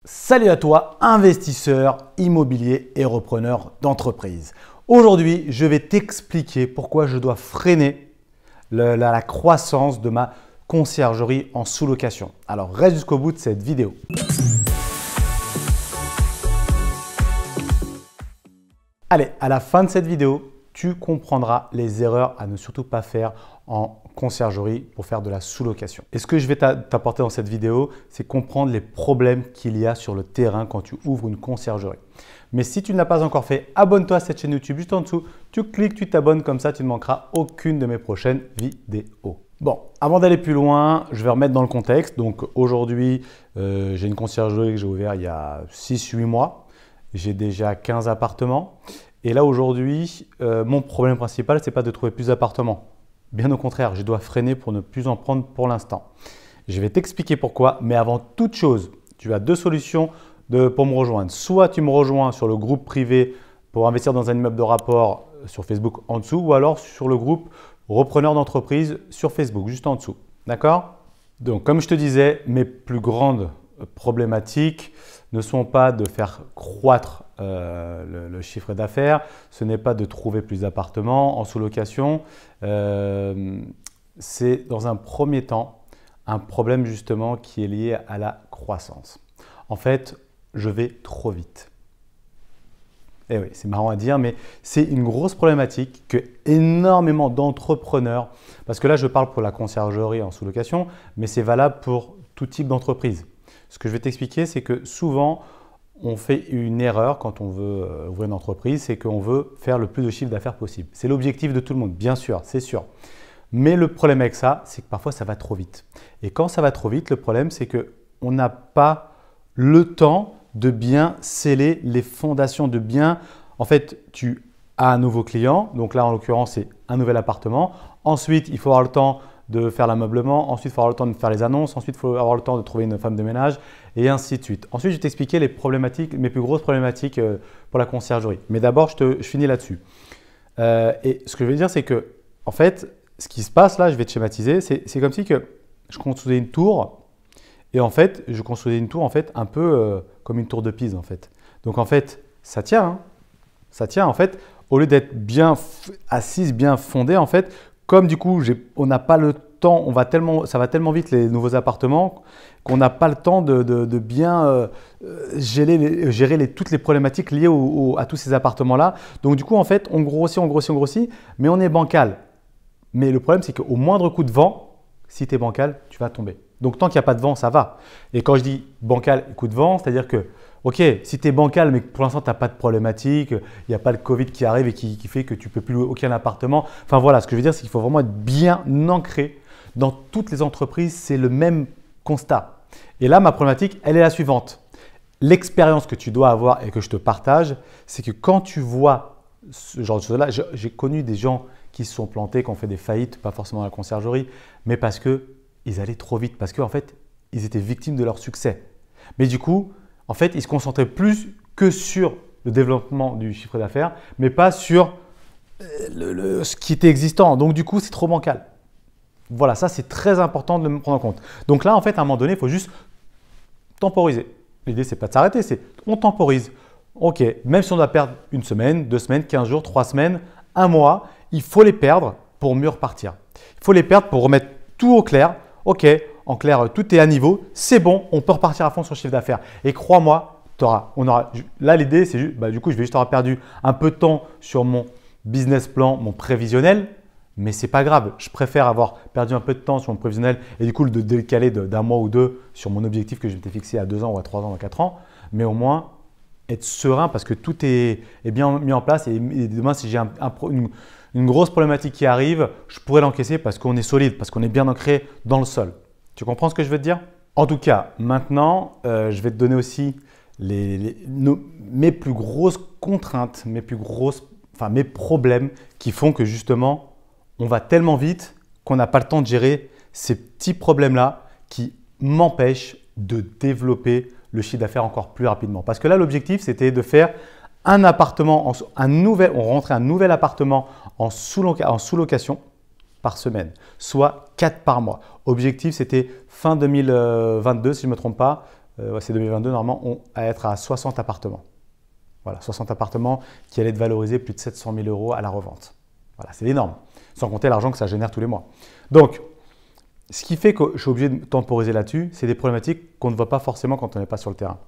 Salut à toi, investisseur immobilier et repreneur d'entreprise. Aujourd'hui, je vais t'expliquer pourquoi je dois freiner la croissance de ma conciergerie en sous-location. Alors, reste jusqu'au bout de cette vidéo. Allez, à la fin de cette vidéo, tu comprendras les erreurs à ne surtout pas faire en conciergerie pour faire de la sous-location. Et ce que je vais t'apporter dans cette vidéo, c'est comprendre les problèmes qu'il y a sur le terrain quand tu ouvres une conciergerie. Mais si tu ne l'as pas encore fait, abonne-toi à cette chaîne YouTube juste en dessous. Tu cliques, tu t'abonnes, comme ça tu ne manqueras aucune de mes prochaines vidéos. Bon, avant d'aller plus loin, je vais remettre dans le contexte. Donc aujourd'hui, j'ai une conciergerie que j'ai ouverte il y a 6-8 mois. J'ai déjà 15 appartements. Et là aujourd'hui, mon problème principal, ce n'est pas de trouver plus d'appartements. Bien au contraire, je dois freiner pour ne plus en prendre pour l'instant. Je vais t'expliquer pourquoi, mais avant toute chose, tu as deux solutions pour me rejoindre. Soit tu me rejoins sur le groupe privé pour investir dans un immeuble de rapport sur Facebook en dessous, ou alors sur le groupe repreneur d'entreprise sur Facebook, juste en dessous. D'accord? Donc, comme je te disais, mes plus grandes problématiques ne sont pas de faire croître le chiffre d'affaires, ce n'est pas de trouver plus d'appartements en sous-location. C'est dans un premier temps un problème justement qui est lié à la croissance. En fait, je vais trop vite. Et oui, c'est marrant à dire, mais c'est une grosse problématique que énormément d'entrepreneurs, parce que là je parle pour la conciergerie en sous-location, mais c'est valable pour tout type d'entreprise. Ce que je vais t'expliquer, c'est que souvent, on fait une erreur quand on veut ouvrir une entreprise, c'est qu'on veut faire le plus de chiffre d'affaires possible. C'est l'objectif de tout le monde, bien sûr, c'est sûr. Mais le problème avec ça, c'est que parfois ça va trop vite. Et quand ça va trop vite, le problème, c'est qu'on n'a pas le temps de bien sceller les fondations, de bien… En fait, tu as un nouveau client, donc là en l'occurrence, c'est un nouvel appartement. Ensuite, il faut avoir le temps de faire l'ameublement, ensuite il faut avoir le temps de faire les annonces, ensuite il faut avoir le temps de trouver une femme de ménage et ainsi de suite. Ensuite, je vais t'expliquer les problématiques, mes plus grosses problématiques pour la conciergerie. Mais d'abord, je finis là-dessus. Et ce que je veux dire, c'est que en fait, ce qui se passe là, je vais te schématiser, c'est comme si que je construisais une tour et en fait, je construisais une tour en fait un peu comme une tour de Pise en fait. Donc en fait, ça tient, hein, ça tient en fait. Au lieu d'être bien assise, bien fondée en fait, comme du coup, on n'a pas le temps, ça va tellement vite les nouveaux appartements qu'on n'a pas le temps de bien gérer toutes les problématiques liées à tous ces appartements-là. Donc du coup, en fait, on grossit, mais on est bancal. Mais le problème, c'est qu'au moindre coup de vent, si tu es bancal, tu vas tomber. Donc tant qu'il n'y a pas de vent, ça va. Et quand je dis bancal, coup de vent, c'est-à-dire que ok, si tu es bancal, mais que pour l'instant, tu n'as pas de problématique, il n'y a pas le Covid qui arrive et qui fait que tu ne peux plus louer aucun appartement. Enfin voilà, ce que je veux dire, c'est qu'il faut vraiment être bien ancré. Dans toutes les entreprises, c'est le même constat. Et là, ma problématique, elle est la suivante. L'expérience que tu dois avoir et que je te partage, c'est que quand tu vois ce genre de choses-là, j'ai connu des gens qui se sont plantés, qui ont fait des faillites, pas forcément à la conciergerie, mais parce qu'ils allaient trop vite, parce qu'en fait, ils étaient victimes de leur succès. Mais du coup, en fait, ils se concentraient plus que sur le développement du chiffre d'affaires, mais pas sur ce qui était existant. Donc, du coup, c'est trop bancal. Voilà, ça, c'est très important de me prendre en compte. Donc là, en fait, à un moment donné, il faut juste temporiser. L'idée, ce n'est pas de s'arrêter, c'est on temporise. Ok, même si on doit perdre une semaine, 2 semaines, 15 jours, 3 semaines, 1 mois, il faut les perdre pour mieux repartir. Il faut les perdre pour remettre tout au clair. Ok, en clair, tout est à niveau, c'est bon, on peut repartir à fond sur le chiffre d'affaires. Et crois-moi, là, l'idée, c'est juste, du coup, je vais juste avoir perdu un peu de temps sur mon business plan, mon prévisionnel, mais ce n'est pas grave. Je préfère avoir perdu un peu de temps sur mon prévisionnel et du coup, de décaler d'un mois ou deux sur mon objectif que je m'étais fixé à 2 ans ou à 3 ans ou à 4 ans, mais au moins être serein parce que tout est bien mis en place et demain, si j'ai une grosse problématique qui arrive, je pourrais l'encaisser parce qu'on est solide, parce qu'on est bien ancré dans le sol. Tu comprends ce que je veux te dire? En tout cas, maintenant, je vais te donner aussi mes plus grosses contraintes, mes problèmes qui font que justement, on va tellement vite qu'on n'a pas le temps de gérer ces petits problèmes-là qui m'empêchent de développer le chiffre d'affaires encore plus rapidement. Parce que là, l'objectif, c'était de faire un appartement, on rentrait un nouvel appartement en sous-location par semaine, soit 4 par mois. Objectif, c'était fin 2022, si je ne me trompe pas, c'est 2022 normalement, on à être à 60 appartements. Voilà, 60 appartements qui allaient être valorisés plus de 700 000 € à la revente. Voilà, c'est énorme, sans compter l'argent que ça génère tous les mois. Donc, ce qui fait que je suis obligé de temporiser là-dessus, c'est des problématiques qu'on ne voit pas forcément quand on n'est pas sur le terrain.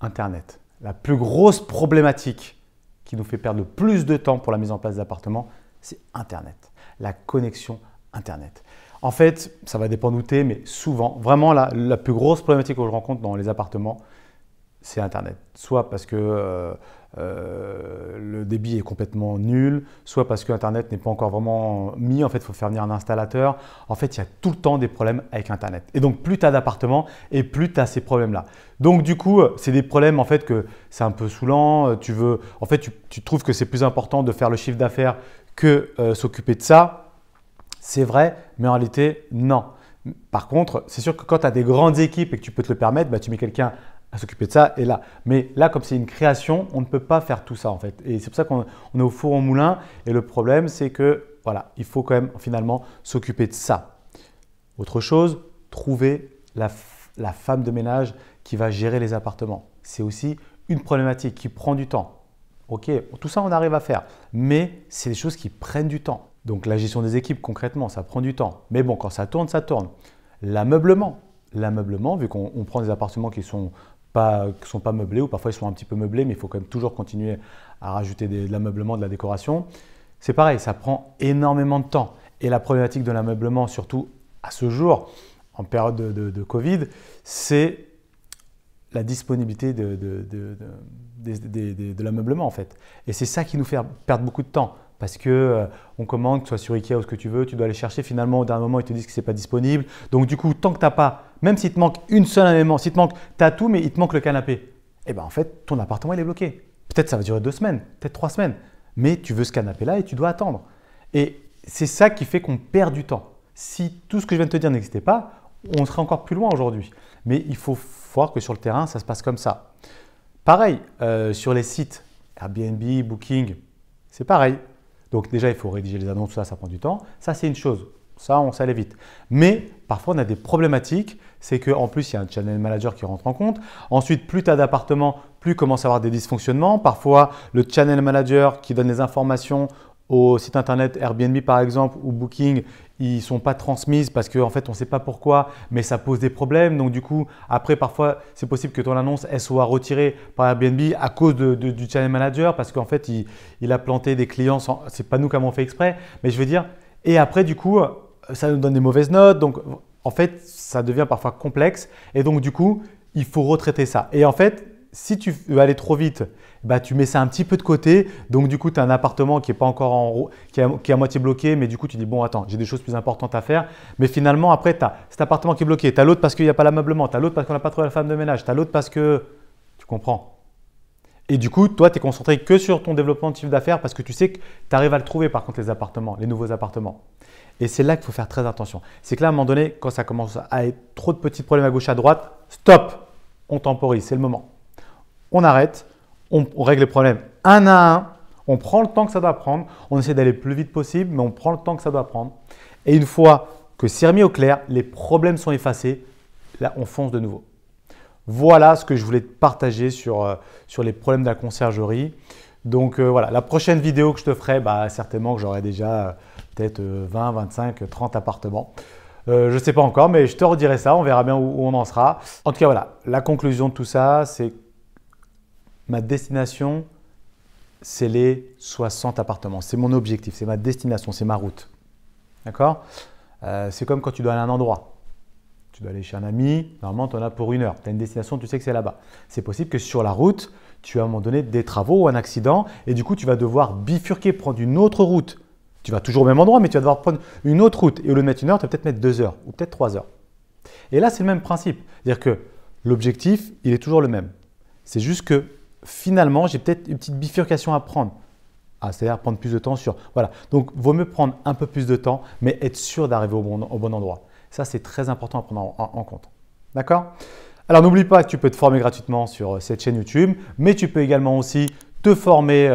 Internet. La plus grosse problématique qui nous fait perdre le plus de temps pour la mise en place d'appartements, c'est Internet. La connexion Internet. En fait, ça va dépendre où tu es, mais souvent, vraiment la plus grosse problématique que je rencontre dans les appartements, c'est Internet. Soit parce que le débit est complètement nul, soit parce que Internet n'est pas encore vraiment mis. En fait, il faut faire venir un installateur. En fait, il y a tout le temps des problèmes avec Internet. Et donc, plus tu as d'appartements et plus tu as ces problèmes-là. Donc, du coup, c'est des problèmes en fait que c'est un peu saoulant. Tu trouves que c'est plus important de faire le chiffre d'affaires que s'occuper de ça. C'est vrai, mais en réalité, non. Par contre, c'est sûr que quand tu as des grandes équipes et que tu peux te le permettre, bah, tu mets quelqu'un à s'occuper de ça et là. Mais là, comme c'est une création, on ne peut pas faire tout ça en fait. Et c'est pour ça qu'on est au four au moulin. Et le problème, c'est que voilà, il faut quand même finalement s'occuper de ça. Autre chose, trouver la femme de ménage qui va gérer les appartements. C'est aussi une problématique qui prend du temps. Ok, tout ça on arrive à faire, mais c'est des choses qui prennent du temps. Donc la gestion des équipes concrètement, ça prend du temps. Mais bon, quand ça tourne, ça tourne. L'ameublement, vu qu'on prend des appartements qui ne sont pas meublés ou parfois ils sont un petit peu meublés, mais il faut quand même toujours continuer à rajouter de l'ameublement, de la décoration. C'est pareil, ça prend énormément de temps. Et la problématique de l'ameublement, surtout à ce jour, en période de Covid, c'est la disponibilité de l'ameublement en fait. Et c'est ça qui nous fait perdre beaucoup de temps. Parce que on commande, que ce soit sur Ikea ou ce que tu veux, tu dois aller chercher. Finalement, au dernier moment, ils te disent que ce n'est pas disponible. Donc, du coup, tant que tu n'as pas, même s'il te manque une seule élément, si tu as tout, mais il te manque le canapé, eh bien, en fait, ton appartement, il est bloqué. Peut-être ça va durer 2 semaines, peut-être 3 semaines. Mais tu veux ce canapé-là et tu dois attendre. Et c'est ça qui fait qu'on perd du temps. Si tout ce que je viens de te dire n'existait pas, on serait encore plus loin aujourd'hui. Mais il faut voir que sur le terrain, ça se passe comme ça. Pareil, sur les sites Airbnb, Booking, c'est pareil. Donc déjà, il faut rédiger les annonces, ça prend du temps. Ça, c'est une chose. Ça allait vite. Mais parfois, on a des problématiques. C'est qu'en plus, il y a un channel manager qui rentre en compte. Ensuite, plus tu as d'appartements, plus il commence à avoir des dysfonctionnements. Parfois, le channel manager qui donne les informations au site internet Airbnb par exemple ou Booking, ils ne sont pas transmises parce qu'en fait, on ne sait pas pourquoi, mais ça pose des problèmes. Donc du coup, après, parfois, c'est possible que ton annonce elle soit retirée par Airbnb à cause du channel manager parce qu'en fait, il a planté des clients. Ce n'est pas nous qui avons fait exprès, mais je veux dire. Et après, du coup, ça nous donne des mauvaises notes. Donc en fait, ça devient parfois complexe. Et donc du coup, il faut retraiter ça. Et en fait, si tu veux aller trop vite, bah, tu mets ça un petit peu de côté. Donc, du coup, tu as un appartement qui est pas encore qui est à moitié bloqué. Mais du coup, tu dis, bon, attends, j'ai des choses plus importantes à faire. Mais finalement, après, tu as cet appartement qui est bloqué. Tu as l'autre parce qu'il n'y a pas l'ameublement. Tu as l'autre parce qu'on n'a pas trouvé la femme de ménage. Tu as l'autre parce que… Tu comprends. Et du coup, toi, tu es concentré que sur ton développement de chiffre d'affaires parce que tu sais que tu arrives à le trouver, par contre, les appartements, les nouveaux appartements. Et c'est là qu'il faut faire très attention. C'est que là, à un moment donné, quand ça commence à être trop de petits problèmes à gauche, à droite, stop, on temporise, c'est le moment. On arrête, on règle les problèmes un à un, on prend le temps que ça doit prendre, on essaie d'aller le plus vite possible, mais on prend le temps que ça doit prendre. Et une fois que c'est remis au clair, les problèmes sont effacés, là, on fonce de nouveau. Voilà ce que je voulais te partager sur les problèmes de la conciergerie. Donc voilà, la prochaine vidéo que je te ferai, bah, certainement que j'aurai déjà peut-être 20, 25, 30 appartements. Je ne sais pas encore, mais je te redirai ça, on verra bien où on en sera. En tout cas, voilà, la conclusion de tout ça, c'est ma destination, c'est les 60 appartements. C'est mon objectif, c'est ma destination, c'est ma route. D'accord? C'est comme quand tu dois aller à un endroit. Tu dois aller chez un ami, normalement tu en as pour 1 heure. Tu as une destination, tu sais que c'est là-bas. C'est possible que sur la route, tu as à un moment donné des travaux ou un accident et du coup tu vas devoir bifurquer, prendre une autre route. Tu vas toujours au même endroit, mais tu vas devoir prendre une autre route. Et au lieu de mettre 1 heure, tu vas peut-être mettre 2 heures ou peut-être 3 heures. Et là, c'est le même principe. C'est-à-dire que l'objectif, il est toujours le même. C'est juste que finalement, j'ai peut-être une petite bifurcation à prendre. C'est-à-dire prendre plus de temps sur… Voilà. Donc, vaut mieux prendre un peu plus de temps, mais être sûr d'arriver au bon endroit. Ça, c'est très important à prendre en compte. D'accord? Alors, n'oublie pas que tu peux te former gratuitement sur cette chaîne YouTube, mais tu peux également aussi te former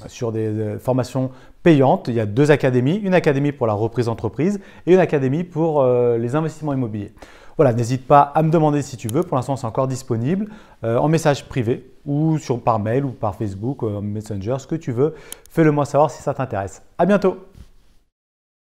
sur des formations payantes. Il y a 2 académies, une académie pour la reprise d'entreprise et une académie pour les investissements immobiliers. Voilà, n'hésite pas à me demander si tu veux. Pour l'instant, c'est encore disponible en message privé ou par mail ou par Facebook, Messenger, ce que tu veux. Fais-le moi savoir si ça t'intéresse. À bientôt!